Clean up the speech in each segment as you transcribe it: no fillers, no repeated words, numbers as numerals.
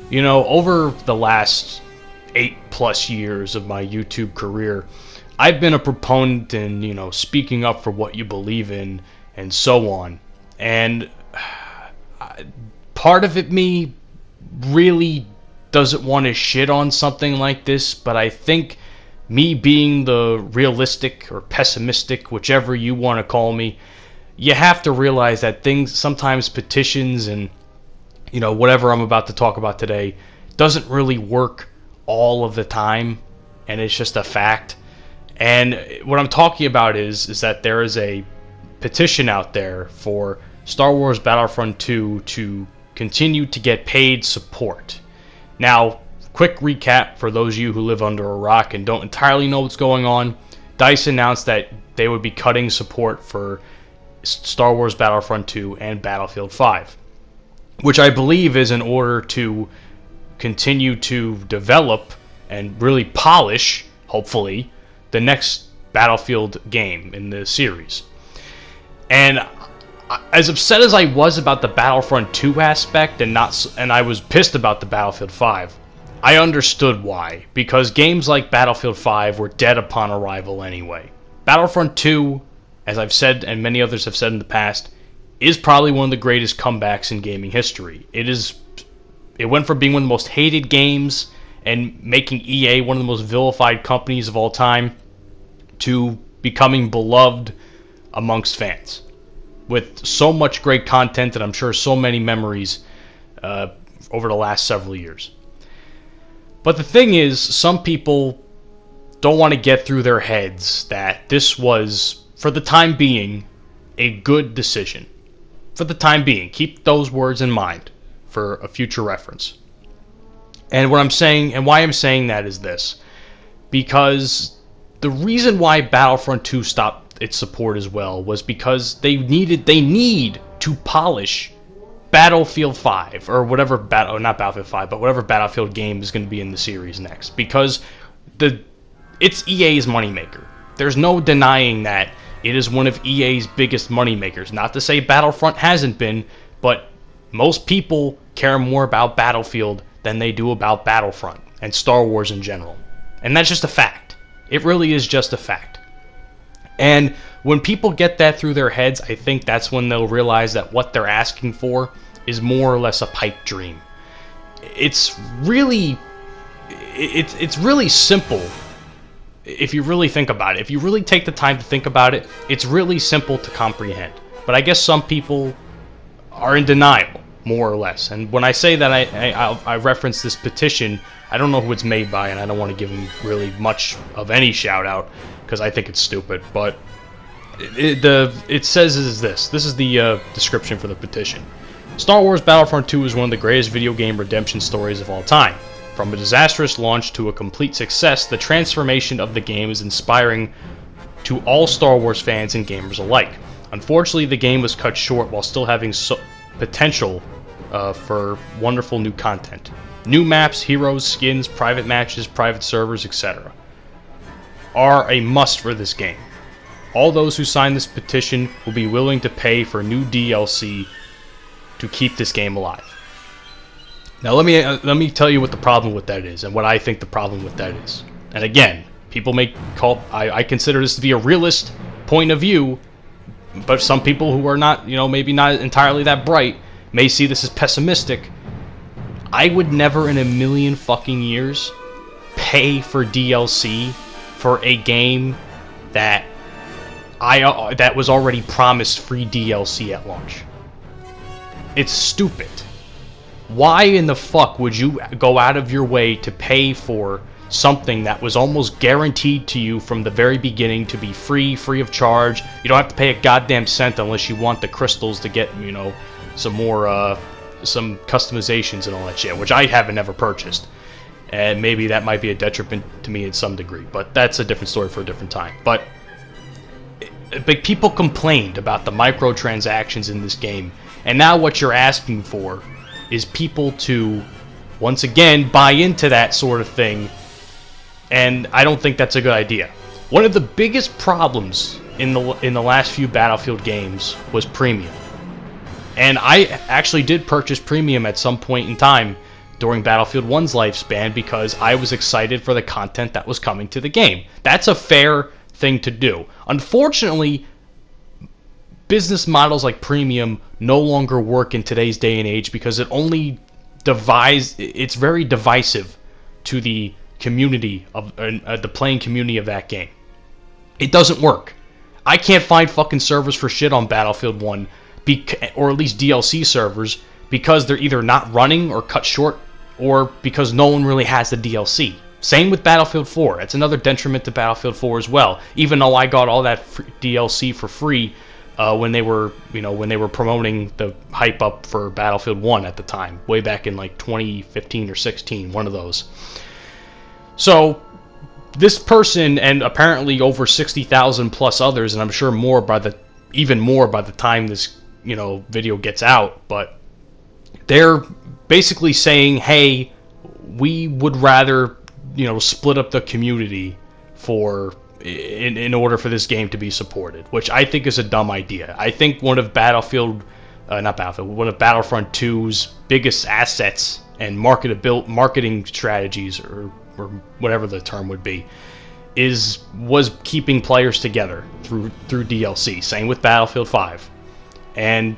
You know, over the last 8+ years of my YouTube career, I've been a proponent in, speaking up for what you believe in and so on. And part of me really doesn't want to shit on something like this, but I think me being the realistic or pessimistic, whichever you want to call me, you have to realize that things, sometimes petitions and whatever I'm about to talk about today doesn't really work all of the time, and it's just a fact. And what I'm talking about is that there is a petition out there for Star Wars Battlefront 2 to continue to get paid support. Now, quick recap for those of you who live under a rock and don't entirely know what's going on. DICE announced that they would be cutting support for Star Wars Battlefront 2 and Battlefield 5, which I believe is in order to continue to develop and really polish, hopefully, the next Battlefield game in the series. And as upset as I was about the Battlefront 2 aspect and I was pissed about the Battlefield 5, I understood why, because games like Battlefield 5 were dead upon arrival anyway. Battlefront 2, as I've said and many others have said in the past, is probably one of the greatest comebacks in gaming history. It went from being one of the most hated games and making EA one of the most vilified companies of all time to becoming beloved amongst fans, with so much great content and I'm sure so many memories over the last several years. But the thing is, some people don't want to get through their heads that this was, for the time being, a good decision. For the time being. Keep those words in mind for a future reference. And what I'm saying, and why I'm saying that is this. Because the reason why Battlefront 2 stopped its support as well was because they need to polish Battlefield 5, or whatever, not Battlefield 5, but whatever Battlefield game is going to be in the series next. Because it's EA's moneymaker. There's no denying that it is one of EA's biggest moneymakers. Not to say Battlefront hasn't been, but most people care more about Battlefield than they do about Battlefront and Star Wars in general. And that's just a fact. It really is just a fact. And when people get that through their heads, I think that's when they'll realize that what they're asking for is more or less a pipe dream. It's really simple if you really think about it. If you really take the time to think about it, it's really simple to comprehend. But I guess some people are in denial, more or less. And when I say that I reference this petition, I don't know who it's made by, and I don't want to give them really much of any shout out because I think it's stupid. But it says is this. This is the description for the petition. Star Wars Battlefront 2 is one of the greatest video game redemption stories of all time. From a disastrous launch to a complete success, the transformation of the game is inspiring to all Star Wars fans and gamers alike. Unfortunately, the game was cut short while still having potential for wonderful new content. New maps, heroes, skins, private matches, private servers, etc. are a must for this game. All those who sign this petition will be willing to pay for new DLC to keep this game alive. Now let me tell you what the problem with that is, and what I think the problem with that is. And again, people may call, I consider this to be a realist point of view, but some people who are not, maybe not entirely that bright, may see this as pessimistic. I would never in a million fucking years pay for DLC for a game that that was already promised free DLC at launch. It's stupid. Why in the fuck would you go out of your way to pay for something that was almost guaranteed to you from the very beginning to be free of charge? You don't have to pay a goddamn cent unless you want the crystals to get, some more, some customizations and all that shit, which I haven't ever purchased. And maybe that might be a detriment to me in some degree, but that's a different story for a different time. But people complained about the microtransactions in this game, and now what you're asking for is people to, once again, buy into that sort of thing, and I don't think that's a good idea. One of the biggest problems in the last few Battlefield games was premium. And I actually did purchase premium at some point in time during Battlefield 1's lifespan because I was excited for the content that was coming to the game. That's a fair thing to do. Unfortunately, business models like premium no longer work in today's day and age because it's very divisive to the community of the playing community of that game. It doesn't work. I can't find fucking servers for shit on Battlefield 1, or at least DLC servers, because they're either not running or cut short, or because no one really has the DLC. Same with Battlefield 4. That's another detriment to Battlefield 4 as well. Even though I got all that DLC for free when they were promoting the hype up for Battlefield 1 at the time, way back in like 2015 or 16, one of those. So this person, and apparently over 60,000 plus others, and I'm sure even more by the time this video gets out, but they're basically saying, hey, we would rather split up the community in order for this game to be supported, which I think is a dumb idea. I think one of Battlefront 2's biggest assets and marketing strategies, or whatever the term would be, was keeping players together through DLC. Same with Battlefield 5. And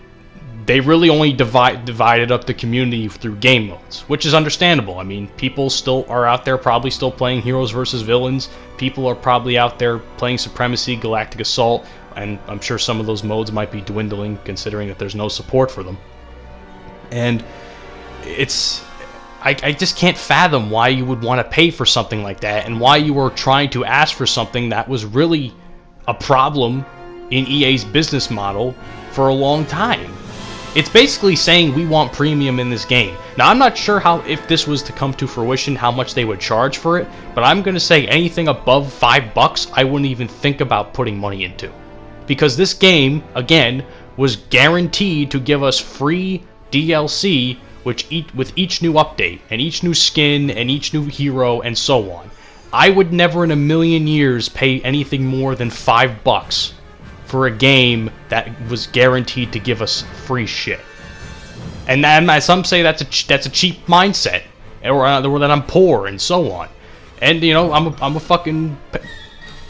they really only divided up the community through game modes, which is understandable. I mean, people still are out there probably still playing Heroes versus Villains. People are probably out there playing Supremacy, Galactic Assault, and I'm sure some of those modes might be dwindling considering that there's no support for them. And I just can't fathom why you would want to pay for something like that, and why you were trying to ask for something that was really a problem in EA's business model for a long time. It's basically saying we want premium in this game. Now, I'm not sure if this was to come to fruition, how much they would charge for it, but I'm going to say anything above $5 I wouldn't even think about putting money into. Because this game, again, was guaranteed to give us free DLC with each new update, and each new skin, and each new hero, and so on. I would never in a million years pay anything more than $5 for a game that was guaranteed to give us free shit. And then some say that's a cheap mindset, or that I'm poor, and so on. And I'm a fucking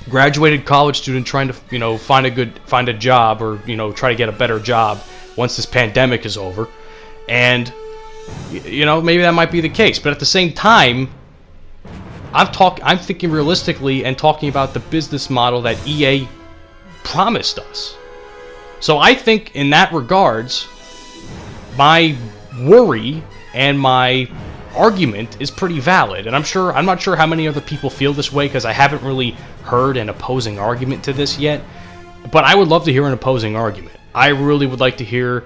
graduated college student trying to find a job, or try to get a better job once this pandemic is over. And maybe that might be the case, but at the same time, I'm thinking realistically and talking about the business model that EA promised us. So I think in that regards, my worry and my argument is pretty valid, and I'm not sure how many other people feel this way, because I haven't really heard an opposing argument to this yet. But I would love to hear an opposing argument. I really would like to hear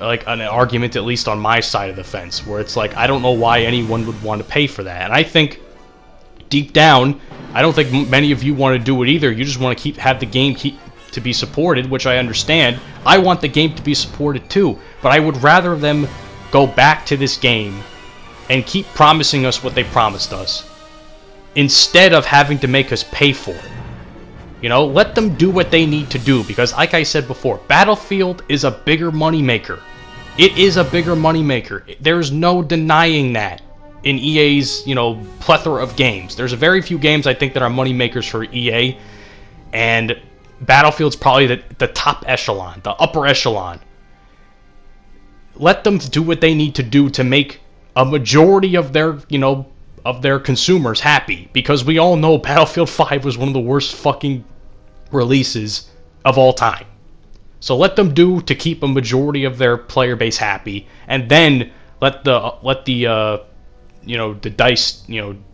like an argument, at least on my side of the fence, where it's like, I don't know why anyone would want to pay for that. And I think deep down, I don't think many of you want to do it either. You just want to have the game to be supported, which I understand. I want the game to be supported too, but I would rather them go back to this game and keep promising us what they promised us, instead of having to make us pay for it. Let them do what they need to do, because like I said before, Battlefield is a bigger moneymaker. It is a bigger moneymaker. There's no denying that in EA's, plethora of games. There's a very few games I think that are moneymakers for EA, and Battlefield's probably the top echelon, the upper echelon. Let them do what they need to do to make a majority of their consumers happy, because we all know Battlefield 5 was one of the worst fucking releases of all time. So let them do to keep a majority of their player base happy, and then let the DICE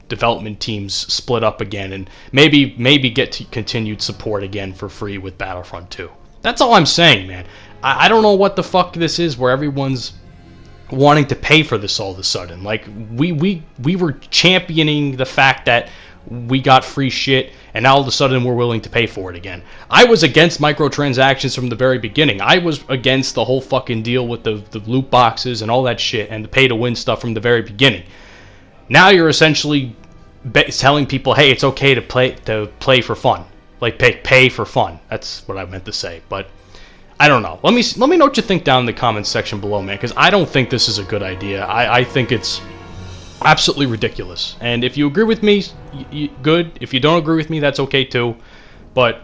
development teams split up again, and maybe get to continued support again for free with Battlefront 2. That's all I'm saying, man. I don't know what the fuck this is where everyone's wanting to pay for this all of a sudden. Like, we were championing the fact that we got free shit, and now all of a sudden we're willing to pay for it again. I was against microtransactions from the very beginning. I was against the whole fucking deal with the loot boxes and all that shit, and the pay-to-win stuff from the very beginning. Now you're essentially telling people, hey, it's okay to play for fun. Like, pay for fun. That's what I meant to say, but I don't know. Let me know what you think down in the comments section below, man, because I don't think this is a good idea. I think it's Absolutely ridiculous. And if you agree with me, good. If you don't agree with me, that's okay too. But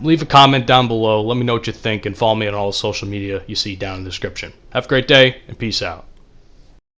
leave a comment down below. Let me know what you think, and follow me on all the social media you see down in the description. Have a great day, and peace out.